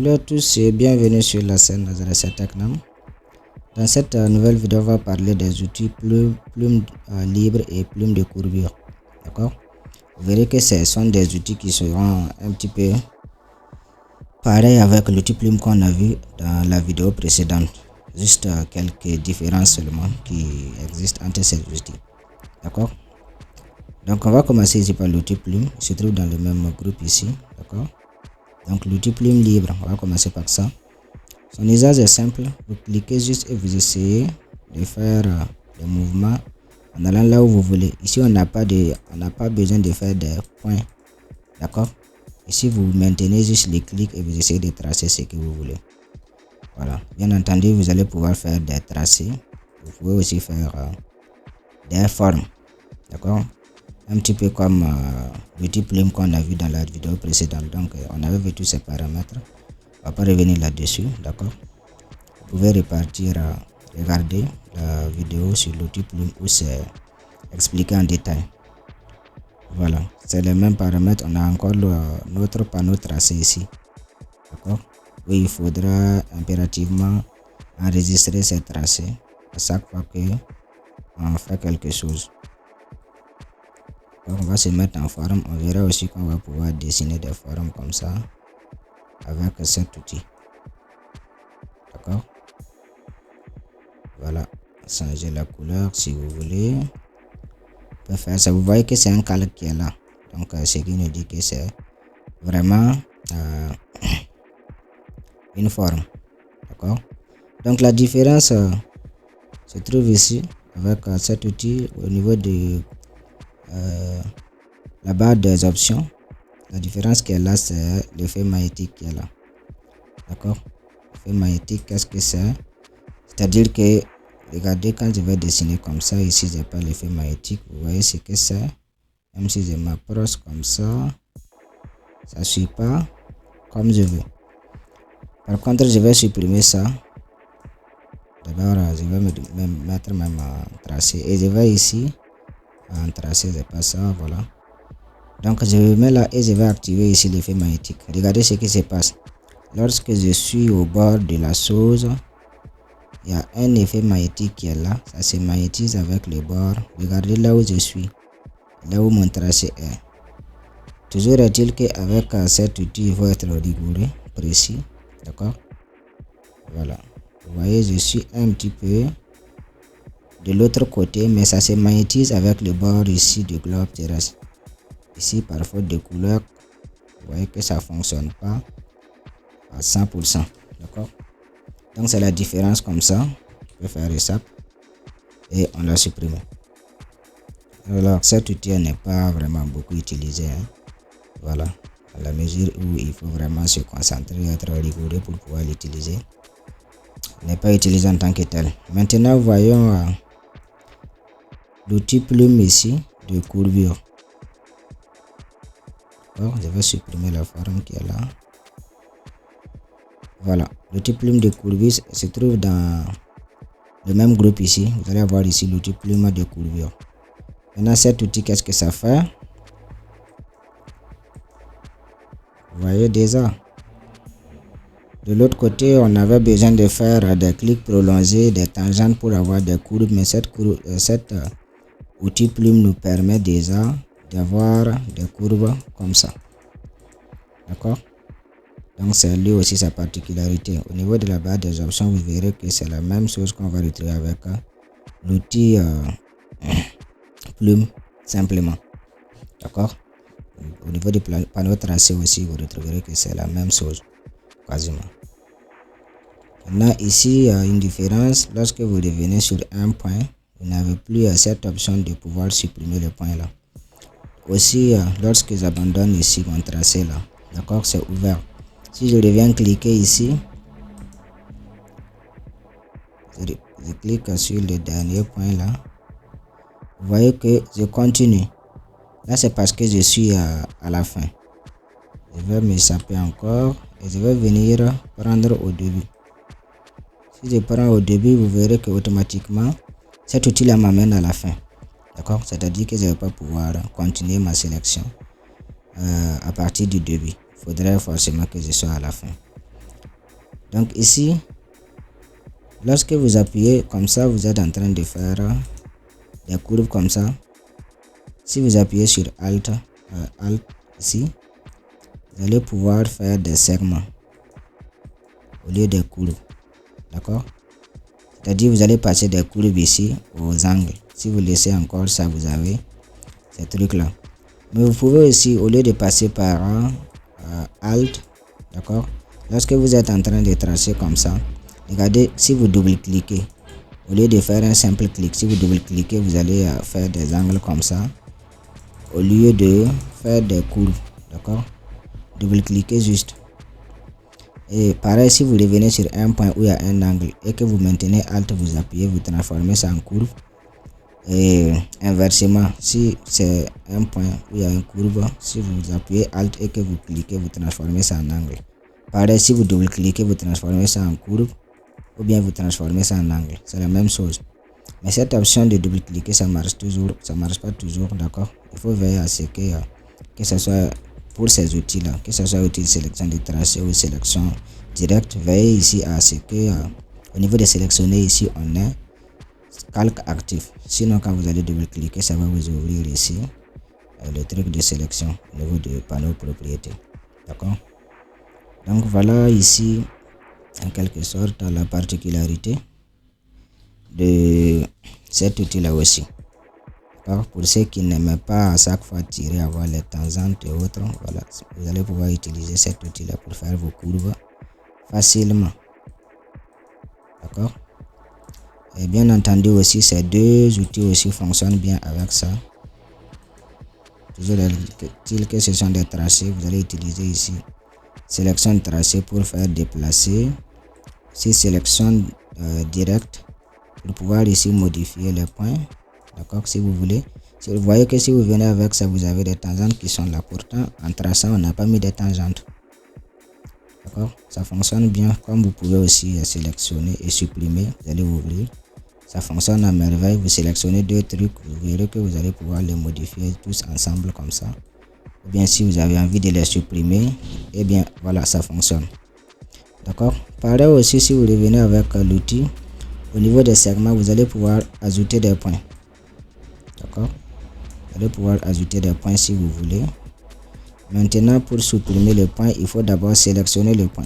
Salut à tous et bienvenue sur la chaîne Nazareth Technam. Dans cette nouvelle vidéo, on va parler des outils plumes libres et plumes de courbure. D'accord? Vous verrez que ce sont des outils qui seront un petit peu pareils avec l'outil plume qu'on a vu dans la vidéo précédente. Juste quelques différences seulement qui existent entre ces outils. D'accord? Donc on va commencer ici par l'outil plume. Il se trouve dans le même groupe ici. D'accord? Donc l'outil plume libre, on va commencer par ça. Son usage est simple, vous cliquez juste et vous essayez de faire des mouvements en allant là où vous voulez. Ici on n'a pas besoin de faire des points, d'accord. Ici vous maintenez juste les clics et vous essayez de tracer ce que vous voulez. Voilà, bien entendu vous allez pouvoir faire des tracés, vous pouvez aussi faire des formes, d'accord. Un petit peu comme l'outil plume qu'on a vu dans la vidéo précédente. Donc on avait vu tous ces paramètres, on va pas revenir là-dessus, d'accord. Vous pouvez repartir regarder la vidéo sur l'outil plume où c'est expliqué en détail. Voilà, c'est les mêmes paramètres. On a encore notre panneau tracé ici, d'accord, où il faudra impérativement enregistrer ces tracés à chaque fois que on fait quelque chose. Donc on va se mettre en forme. On verra aussi qu'on va pouvoir dessiner des formes comme ça avec cet outil, d'accord. Voilà, changer la couleur si vous voulez. Vous pouvez faire ça. Vous voyez que c'est un calque qui est là, donc ce qui nous dit que c'est vraiment une forme, d'accord. Donc la différence se trouve ici avec cet outil au niveau de la barre des options. La différence qui est là, c'est l'effet magnétique qui est là, d'accord. L'effet magnétique, qu'est-ce que c'est? C'est-à-dire que regardez, quand je vais dessiner comme ça, ici j'ai pas l'effet magnétique, vous voyez ce que c'est. Même si je m'approche comme ça suit pas comme je veux. Par contre, je vais supprimer ça. D'abord je vais me mettre même en tracé et je vais ici en tracé, c'est pas ça, voilà. Donc je vais mets là et je vais activer ici l'effet magnétique. Regardez ce qui se passe lorsque je suis au bord de la chose. Il y a un effet magnétique qui est là, ça se magnétise avec le bord. Regardez là où je suis, là où mon tracé est. Toujours est-il qu'avec cet outil, il faut être rigoureux, précis, d'accord. Voilà, vous voyez, je suis un petit peu de l'autre côté, mais ça se magnétise avec le bord ici du globe terrestre. Ici, par faute de couleur, vous voyez que ça fonctionne pas à 100%, d'accord. Donc c'est la différence comme ça. On peut faire ça et on l'a supprimé. Alors cet outil n'est pas vraiment beaucoup utilisé, hein. Voilà, à la mesure où il faut vraiment se concentrer, être rigoureux pour pouvoir l'utiliser. Il n'est pas utilisé en tant que tel. Maintenant voyons l'outil plume ici de courbure. Alors, je vais supprimer la forme qui est là. Voilà, l'outil plume de courbure se trouve dans le même groupe ici. Vous allez avoir ici l'outil plume de courbure. Maintenant cet outil, qu'est-ce que ça fait? Vous voyez déjà, de l'autre côté on avait besoin de faire des clics prolongés, des tangentes pour avoir des courbes, mais cet outil plume nous permet déjà d'avoir des courbes comme ça, d'accord. Donc c'est lui aussi sa particularité. Au niveau de la barre des options, vous verrez que c'est la même chose qu'on va retrouver avec l'outil plume simplement, d'accord. Au niveau du panneau tracé aussi, vous retrouverez que c'est la même chose quasiment. Maintenant ici, il y a une différence. Lorsque vous revenez sur un point, vous n'avez plus cette option de pouvoir supprimer le point là. Aussi, lorsque j'abandonne ici mon tracé là, d'accord, c'est ouvert. Si je reviens cliquer ici, je clique sur le dernier point là, vous voyez que je continue. Là c'est parce que je suis à la fin. Je vais me saper encore et je vais venir prendre au début. Si je prends au début, vous verrez que automatiquement cet outil là m'amène à la fin, d'accord. C'est à dire que je ne vais pas pouvoir continuer ma sélection à partir du début. Il faudrait forcément que je sois à la fin. Donc ici, lorsque vous appuyez comme ça, vous êtes en train de faire des courbes comme ça. Si vous appuyez sur Alt ici, vous allez pouvoir faire des segments au lieu des courbes. D'accord? C'est-à-dire vous allez passer des courbes ici aux angles. Si vous laissez encore ça, vous avez ces trucs là. Mais vous pouvez aussi, au lieu de passer par Alt, d'accord, lorsque vous êtes en train de tracer comme ça, regardez, si vous double-cliquez, au lieu de faire un simple clic, si vous double-cliquez, vous allez faire des angles comme ça, au lieu de faire des courbes, d'accord. Double-cliquez juste. Et pareil, si vous revenez sur un point où il y a un angle et que vous maintenez Alt, vous appuyez, vous transformez ça en courbe. Et inversement, si c'est un point où il y a une courbe, si vous appuyez Alt et que vous cliquez, vous transformez ça en angle. Pareil, si vous double-cliquez, vous transformez ça en courbe ou bien vous transformez ça en angle. C'est la même chose. Mais cette option de double-cliquer, ça marche pas toujours, d'accord. Il faut veiller à ce que ce soit pour ces outils-là, que ce soit outil de sélection de tracé ou sélection directe. Veillez ici à ce que au niveau de sélectionner ici, on est calque actif. Sinon, quand vous allez double-cliquer, ça va vous ouvrir ici le truc de sélection au niveau du panneau propriété. D'accord. Donc voilà ici en quelque sorte la particularité de cet outil là aussi. Alors, pour ceux qui n'aiment pas à chaque fois tirer, avoir les tangentes et autres, voilà, vous allez pouvoir utiliser cet outil là pour faire vos courbes facilement. D'accord. Et bien entendu aussi, ces deux outils aussi fonctionnent bien avec ça. Toujours est-il que ce sont des tracés, vous allez utiliser ici sélection de tracé pour faire déplacer. C'est sélection directe pour pouvoir ici modifier les points. D'accord, si vous voulez. Si vous voyez que si vous venez avec ça, vous avez des tangentes qui sont là. Pourtant, en traçant, on n'a pas mis des tangentes. D'accord, ça fonctionne bien. Comme vous pouvez aussi sélectionner et supprimer, vous allez ouvrir. Ça fonctionne à merveille. Vous sélectionnez deux trucs, vous verrez que vous allez pouvoir les modifier tous ensemble comme ça. Ou bien si vous avez envie de les supprimer, et bien voilà, ça fonctionne. D'accord. Pareil aussi, si vous revenez avec l'outil, au niveau des segments, vous allez pouvoir ajouter des points. D'accord. Vous allez pouvoir ajouter des points si vous voulez. Maintenant, pour supprimer le point, il faut d'abord sélectionner le point.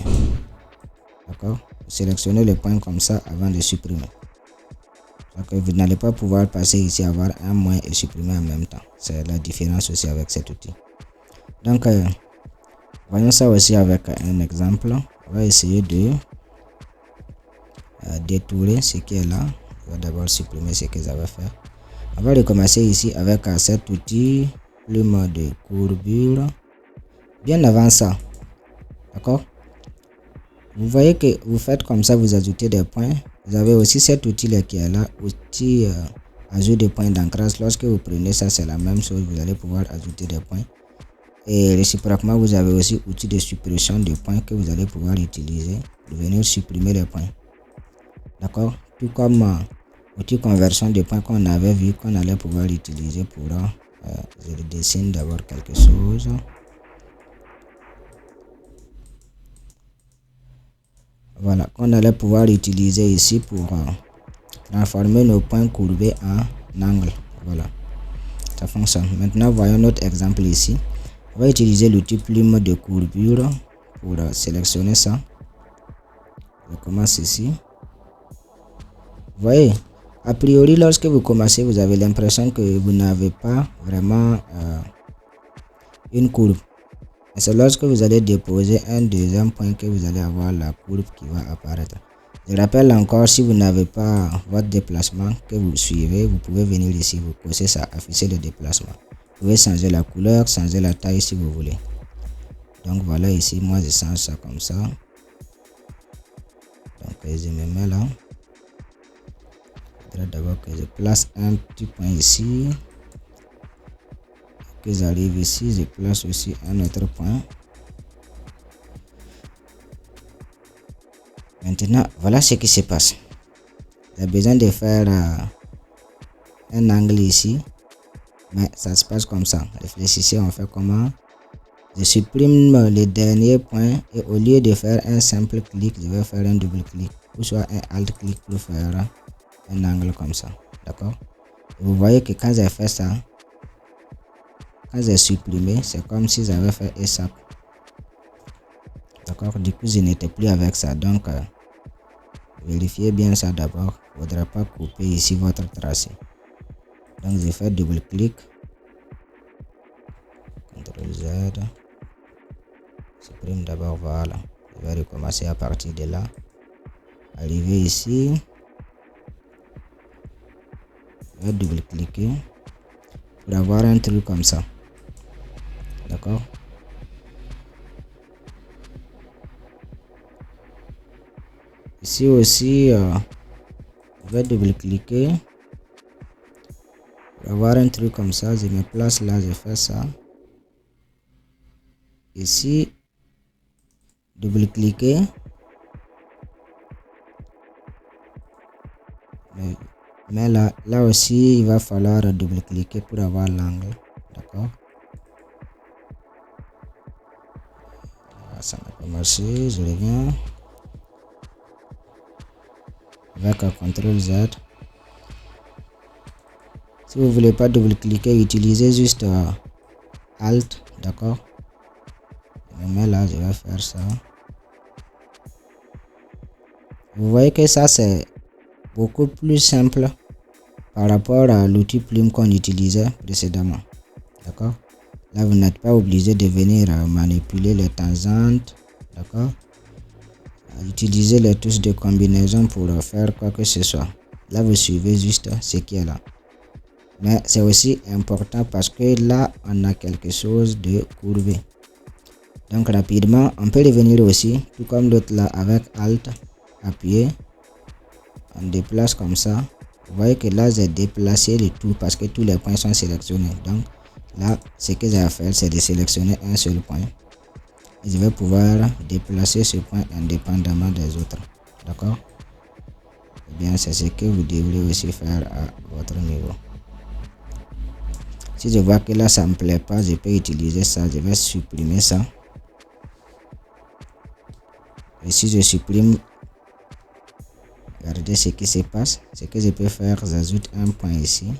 D'accord. Sélectionnez le point comme ça avant de supprimer. Donc, vous n'allez pas pouvoir passer ici, avoir un moins et supprimer en même temps. C'est la différence aussi avec cet outil. Donc, voyons ça aussi avec un exemple. On va essayer de détourer ce qui est là. On va d'abord supprimer ce que ça va faire. On va recommencer ici avec cet outil plume de courbure. Bien avant ça, d'accord, vous voyez que vous faites comme ça, vous ajoutez des points. Vous avez aussi cet outil là qui est là, outil ajout des points d'ancrage. Lorsque vous prenez ça, c'est la même chose, vous allez pouvoir ajouter des points. Et réciproquement, vous avez aussi outil de suppression de points que vous allez pouvoir utiliser pour venir supprimer les points. D'accord, tout comme outil conversion de points qu'on avait vu qu'on allait pouvoir utiliser pour je dessine d'abord quelque chose. Voilà, qu'on allait pouvoir utiliser ici pour transformer nos points courbés en angle. Voilà, ça fonctionne. Maintenant, voyons notre exemple ici. On va utiliser l'outil plume de courbure pour sélectionner ça. Je commence ici. Vous voyez, a priori, lorsque vous commencez, vous avez l'impression que vous n'avez pas vraiment une courbe. Et c'est lorsque vous allez déposer un deuxième point que vous allez avoir la courbe qui va apparaître. Je rappelle encore, si vous n'avez pas votre déplacement que vous suivez, vous pouvez venir ici, vous cocher ça, afficher le déplacement. Vous pouvez changer la couleur, changer la taille si vous voulez. Donc voilà, ici, moi je change ça comme ça. Donc je me mets là. Il faudrait d'abord que je place un petit point ici. Que j'arrive ici, je place aussi un autre point. Maintenant, voilà ce qui se passe. J'ai besoin de faire un angle ici, mais ça se passe comme ça. Réfléchissez, on fait comment? Je supprime les derniers points et au lieu de faire un simple clic, je vais faire un double clic ou soit un alt clic pour faire un angle comme ça. D'accord? Vous voyez que quand j'ai fait ça, quand j'ai supprimé, c'est comme si j'avais fait ASAP. D'accord? Du coup, je n'étais plus avec ça. Donc, vérifiez bien ça d'abord. Il ne faudra pas couper ici votre tracé. Donc, je fais double clic. CTRL Z. Supprime d'abord, voilà. Je vais recommencer à partir de là. Arriver ici. Je vais double cliquer pour avoir un truc comme ça. D'accord? Ici aussi, je vais double cliquer pour avoir un truc comme ça. Je me place là, je fais ça. Ici, double cliquer. Mais là aussi, il va falloir double cliquer pour avoir l'angle. D'accord? Ça n'a pas marché, je reviens. Avec CTRL Z. Si vous voulez pas double cliquer, utilisez juste Alt. D'accord? Mais là, je vais faire ça. Vous voyez que ça, c'est beaucoup plus simple par rapport à l'outil plume qu'on utilisait précédemment. D'accord? Là, vous n'êtes pas obligé de venir manipuler les tangentes. D'accord? Utiliser les touches de combinaison pour faire quoi que ce soit. Là, vous suivez juste ce qui est là. Mais c'est aussi important parce que là, on a quelque chose de courbé. Donc, rapidement, on peut revenir aussi, tout comme l'autre là, avec Alt, appuyé. On déplace comme ça. Vous voyez que là, j'ai déplacé le tout parce que tous les points sont sélectionnés. Donc, là, ce que j'ai à faire, c'est de sélectionner un seul point. Et je vais pouvoir déplacer ce point indépendamment des autres. D'accord? Eh bien, c'est ce que vous devrez aussi faire à votre niveau. Si je vois que là, ça ne me plaît pas, je peux utiliser ça. Je vais supprimer ça. Et si je supprime, regardez ce qui se passe. Ce que je peux faire, j'ajoute un point ici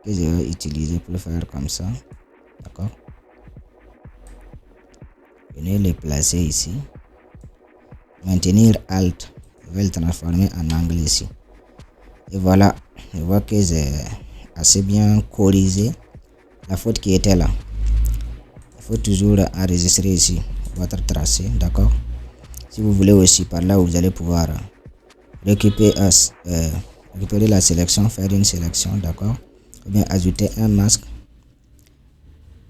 que je vais utiliser pour faire comme ça. D'accord? Venez le placer ici. Maintenir Alt. Je vais le transformer en angle ici. Et voilà. Je vois que j'ai assez bien corrigé la faute qui était là. Il faut toujours enregistrer ici votre tracé. D'accord? Si vous voulez aussi, par là, vous allez pouvoir récupérer la sélection, faire une sélection. D'accord? Ou bien ajouter un masque.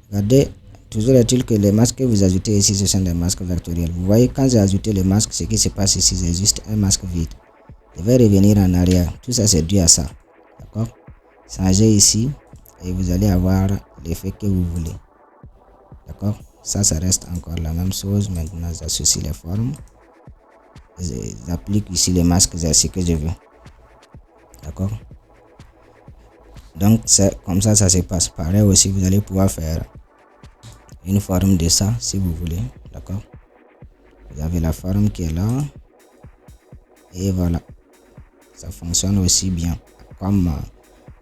Regardez. Toujours est-il que les masques que vous ajoutez ici, ce sont des masques vectoriels. Vous voyez, quand j'ai ajouté le masque, ce qui se passe ici, c'est juste un masque vide. Je vais revenir en arrière. Tout ça, c'est dû à ça. D'accord? Changez ici et vous allez avoir l'effet que vous voulez. D'accord? Ça reste encore la même chose. Maintenant, j'associe les formes. J'applique ici les masques, c'est ce que je veux. D'accord? Donc, c'est comme ça se passe. Pareil aussi, vous allez pouvoir faire une forme de ça si vous voulez. D'accord? Vous avez la forme qui est là. Et voilà. Ça fonctionne aussi bien comme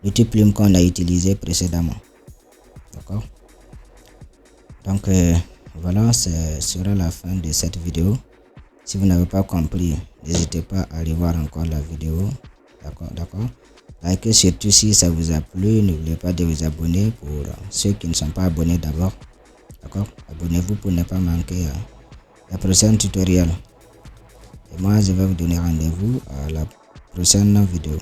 l'outil plume qu'on a utilisé précédemment. D'accord? Donc voilà, ce sera la fin de cette vidéo. Si vous n'avez pas compris, n'hésitez pas à aller voir encore la vidéo. D'accord? Likez surtout si ça vous a plu. N'oubliez pas de vous abonner pour ceux qui ne sont pas abonnés d'abord. D'accord? Abonnez-vous pour ne pas manquer la prochaine tutoriel. Et moi, je vais vous donner rendez-vous à la prochaine vidéo.